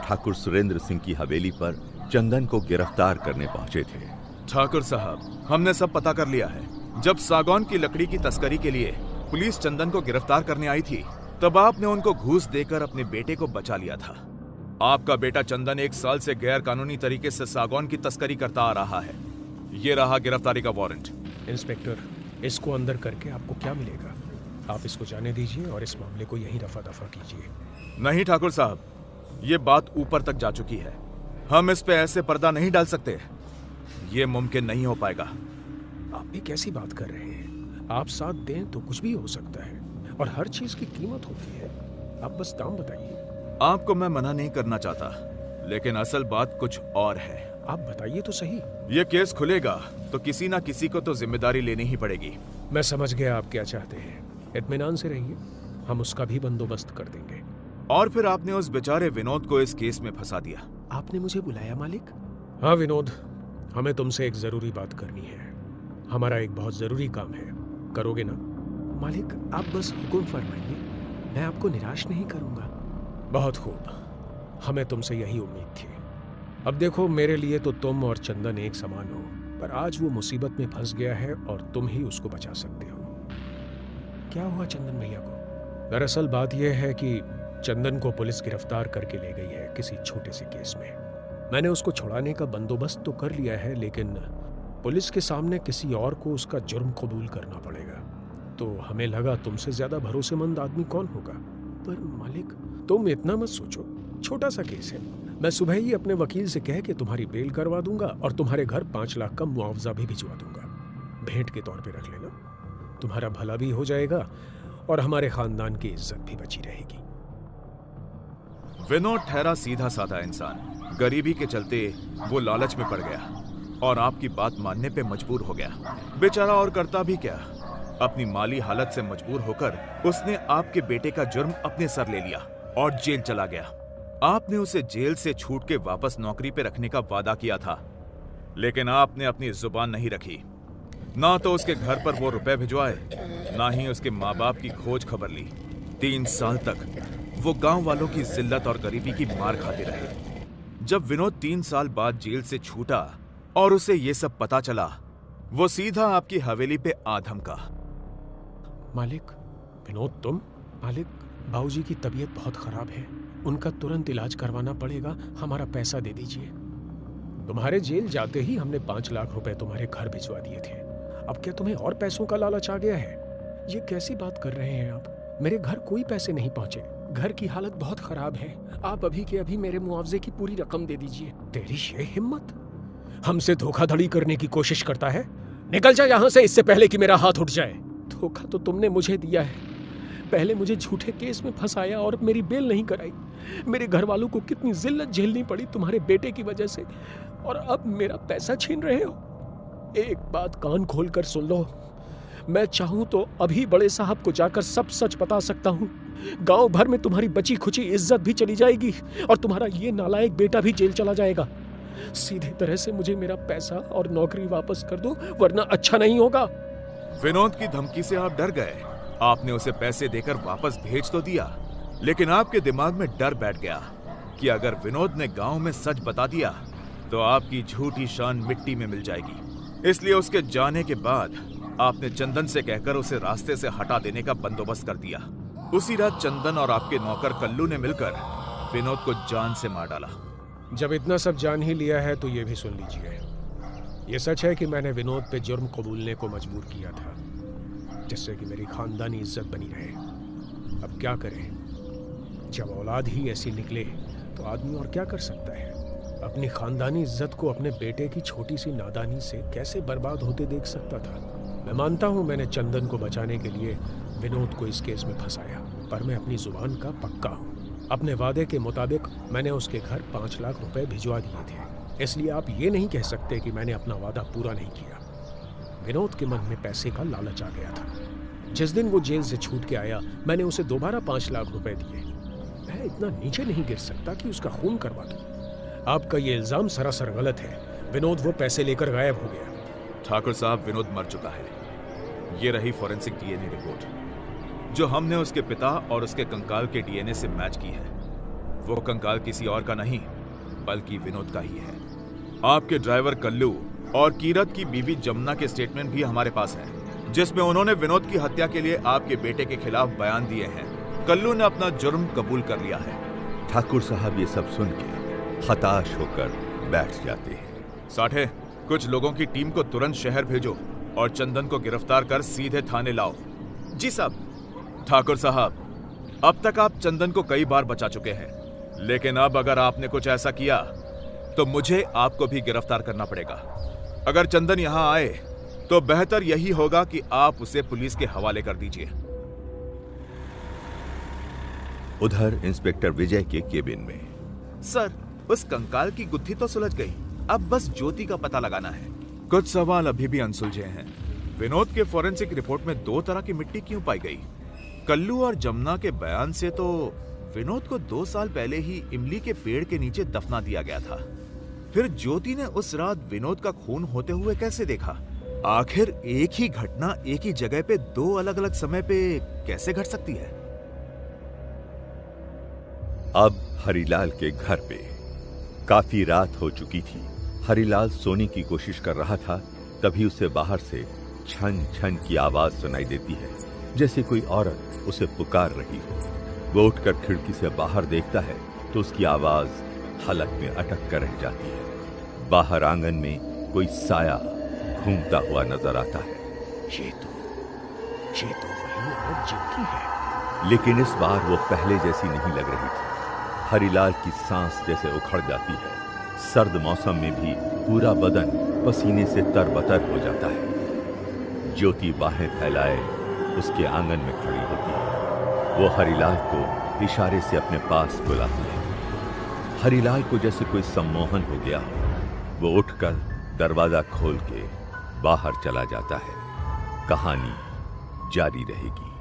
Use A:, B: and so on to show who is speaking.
A: ठाकुर सुरेंद्र सिंह की हवेली पर चंदन को गिरफ्तार करने पहुंचे थे।
B: ठाकुर साहब, हमने सब पता कर लिया है। जब सागौन की लकड़ी की तस्करी के लिए पुलिस चंदन को गिरफ्तार करने आई थी, तब आपने उनको घूस देकर अपने बेटे को बचा लिया था। आपका बेटा चंदन 1 साल से गैर कानूनी तरीके से सागौन की तस्करी करता आ रहा है। ये रहा गिरफ्तारी का वारंट।
C: इंस्पेक्टर, इसको अंदर करके आपको क्या मिलेगा? आप इसको जाने दीजिए और इस मामले को यहीं रफा दफा कीजिए।
B: नहीं ठाकुर साहब, ये बात ऊपर तक जा चुकी है। हम इस पे ऐसे पर्दा नहीं डाल सकते। ये मुमकिन नहीं हो पाएगा।
C: आप भी कैसी बात कर रहे हैं? आप साथ दें तो कुछ भी हो सकता है और हर चीज की कीमत होती है। आप बस दाम बताइए।
B: आपको मैं मना नहीं करना चाहता, लेकिन असल बात कुछ और है।
C: आप बताइए तो सही।
B: ये केस खुलेगा तो किसी ना किसी को तो जिम्मेदारी लेनी ही पड़ेगी।
C: मैं समझ गया आप क्या चाहते हैं। इत्मीनान से रहिए, हम उसका भी बंदोबस्त कर देंगे।
B: और फिर आपने उस बेचारे विनोद को इस केस में फंसा दिया।
C: आपने मुझे बुलाया मालिक? हाँ विनोद, हमें तुमसे एक जरूरी बात करनी है। हमारा एक बहुत जरूरी काम है, करोगे ना? मालिक, आप बस हुक्म फरमाइए, मैं आपको निराश नहीं करूंगा। बहुत खूब, हमें तुमसे यही उम्मीद थी। अब देखो, मेरे लिए तो तुम और चंदन एक समान हो, पर आज वो मुसीबत में फंस गया है और तुम ही उसको बचा सकते हो। क्या हुआ चंदन भैया को? दरअसल बात यह है कि चंदन को पुलिस गिरफ्तार करके ले गई है किसी छोटे से केस में। मैंने उसको छुड़ाने का बंदोबस्त तो कर लिया है, लेकिन पुलिस के सामने किसी और को उसका जुर्म कबूल करना पड़ेगा। तो हमें लगा तुमसे ज्यादा भरोसेमंद आदमी कौन होगा। पर मालिक, तुम इतना मत सोचो, छोटा सा केस है। मैं सुबह ही अपने वकील से कह के तुम्हारी बेल करवा दूंगा और तुम्हारे घर 5 लाख का मुआवजा भी भिजवा दूंगा। भेंट के तौर पे रख लेना, तुम्हारा भला भी हो जाएगा और हमारे खानदान की इज्जत भी बची रहेगी।
B: विनोद ठहरा सीधा साधा इंसान। गरीबी के चलते वो लालच में पड़ गया और आपकी बात मानने पे मजबूर हो गया। बेचारा और करता भी क्या, अपनी माली हालत से मजबूर होकर उसने आपके बेटे का जुर्म अपने सर ले लिया और जेल चला गया। आपने उसे जेल से छूट के वापस नौकरी पे रखने का वादा किया था, लेकिन आपने अपनी जुबान नहीं रखी। ना तो उसके घर पर वो रुपए भिजवाए, ना ही उसके माँ बाप की खोज खबर ली। 3 साल तक वो गांव वालों की जिल्लत और गरीबी की मार खाते रहे। जब विनोद 3 साल बाद जेल से छूटा और उसे ये सब पता चला, वो सीधा आपकी हवेली पे आ धमका।
C: मालिक, विनोद तुम? मालिक, बाबूजी की तबीयत बहुत खराब है, उनका तुरंत इलाज करवाना पड़ेगा, हमारा पैसा दे दीजिए। तुम्हारे जेल जाते ही हमने 5 लाख रुपए तुम्हारे घर भिजवा दिए थे। अब क्या तुम्हें और पैसों का लालच आ गया है? ये कैसी बात कर रहे हैं आप? मेरे घर कोई पैसे नहीं पहुंचे, घर की हालत बहुत खराब है। आप अभी के अभी मेरे मुआवजे की पूरी रकम दे दीजिए। तेरी ये हिम्मत? हमसे धोखाधड़ी करने की कोशिश करता है? निकल जा यहाँ से, इससे पहले कि मेरा हाथ उठ जाए। धोखा तो तुमने मुझे दिया है। पहले मुझे झूठे केस में फंसाया और मेरी बेल नहीं कराई। मेरे घर वालों को कितनी जिल्लत झेलनी पड़ी तुम्हारे बेटे की वजह से, और अब मेरा पैसा छीन रहे हो। एक बात कान खोल कर सुन लो, मैं चाहूं तो अभी बड़े साहब को जाकर सब सच बता सकता हूं। गांव भर में तुम्हारी बची खुची इज्जत भी चली जाएगी और तुम्हारा ये नालायक बेटा भी जेल चला जाएगा। सीधे तरह से मुझे मेरा पैसा और नौकरी वापस कर दो, वरना अच्छा नहीं होगा।
B: विनोद की धमकी से आप डर गए। आपने उसे पैसे देकर वापस भेज तो दिया, लेकिन आपके दिमाग में डर बैठ गया कि अगर विनोद ने गांव में सच बता दिया तो आपकी झूठी शान मिट्टी में मिल जाएगी। इसलिए उसके जाने के बाद आपने चंदन से कहकर उसे रास्ते से हटा देने का बंदोबस्त कर दिया। उसी रात चंदन और आपके नौकर कल्लू ने मिलकर विनोद को जान से मार डाला।
C: जब इतना सब जान ही लिया है तो ये भी सुन लीजिए। ये सच है कि मैंने विनोद पे जुर्म कबूलने को मजबूर किया था, जिससे कि मेरी खानदानी इज्जत बनी रहे। अब क्या करें, जब औलाद ही ऐसी निकले तो आदमी और क्या कर सकता है। अपनी खानदानी इज्जत को अपने बेटे की छोटी सी नादानी से कैसे बर्बाद होते देख सकता था। मैं मानता हूं मैंने चंदन को बचाने के लिए विनोद को इस केस में फंसाया, पर मैं अपनी जुबान का पक्का हूं। अपने वादे के मुताबिक मैंने उसके घर 5 लाख रुपए भिजवा दिए थे, इसलिए आप ये नहीं कह सकते कि मैंने अपना वादा पूरा नहीं किया। विनोद के मन में पैसे का लालच आ गया था। जिस दिन वो जेल से छूट के आया, मैंने उसे दोबारा 5 लाख रुपए दिए। मैं इतना नीचे नहीं गिर सकता कि उसका खून करवा दूं। आपका ये इल्जाम सरासर गलत है। विनोद वो पैसे लेकर गायब हो गया।
B: ठाकुर साहब, विनोद मर चुका है। ये रही फॉरेंसिक डीएनए रिपोर्ट जो हमने उसके पिता और उसके कंकाल के डीएनए से मैच की है। वो कंकाल किसी और का नहीं बल्कि विनोद का ही है। आपके ड्राइवर कल्लू और कीरत की बीवी जमुना के स्टेटमेंट भी हमारे पास हैं, जिसमें उन्होंने विनोद की हत्या के लिए आपके बेटे के खिलाफ बयान दिए हैं। कल्लू ने अपना जुर्म कबूल कर लिया है।
A: ठाकुर साहब ये सब सुन के हताश होकर बैठ जाते हैं।
B: साठे, कुछ लोगों की टीम को तुरंत शहर भेजो और चंदन को गिरफ्तार कर सीधे थाने लाओ।
D: जी साहब।
B: ठाकुर साहब, अब तक आप चंदन को कई बार बचा चुके हैं, लेकिन अब अगर आपने कुछ ऐसा किया तो मुझे आपको भी गिरफ्तार करना पड़ेगा। अगर चंदन यहां आए तो बेहतर यही होगा कि आप उसे पुलिस के हवाले कर दीजिए।
A: उधर इंस्पेक्टर विजय के केबिन में।
D: सर, उस कंकाल की गुत्थी तो सुलझ गई, अब बस ज्योति का पता लगाना है।
B: कुछ सवाल अभी भी अनसुलझे हैं। विनोद के फॉरेंसिक रिपोर्ट में 2 तरह की मिट्टी क्यों पाई गई? कल्लू और जमुना के बयान से तो विनोद को 2 साल पहले ही इमली के पेड़ के नीचे दफना दिया गया था। फिर ज्योति ने उस रात विनोद का खून होते हुए कैसे देखा? आखिर एक ही घटना एक ही जगह पे 2 अलग अलग समय पे कैसे घट सकती है?
A: अब हरिलाल के घर पे काफी रात हो चुकी थी। हरिलाल सोने की कोशिश कर रहा था, तभी उसे बाहर से छन छन की आवाज सुनाई देती है, जैसे कोई औरत उसे पुकार रही हो। वो उठकर खिड़की से बाहर देखता है तो उसकी आवाज हलक में अटक कर रह जाती है। बाहर आंगन में कोई साया घूमता हुआ नजर आता है।
C: ये तो वही औरत ज्योति है।
A: लेकिन इस बार वो पहले जैसी नहीं लग रही थी। हरिलाल की सांस जैसे उखड़ जाती है। सर्द मौसम में भी पूरा बदन पसीने से तरबतर हो जाता है। ज्योति बाहें फैलाए उसके आंगन में खड़ी होती है। वो हरिलाल को इशारे से अपने पास बुलाती है। हरिलाल को जैसे कोई सम्मोहन हो गया हो। वो उठकर दरवाजा खोल के बाहर चला जाता है। कहानी जारी रहेगी।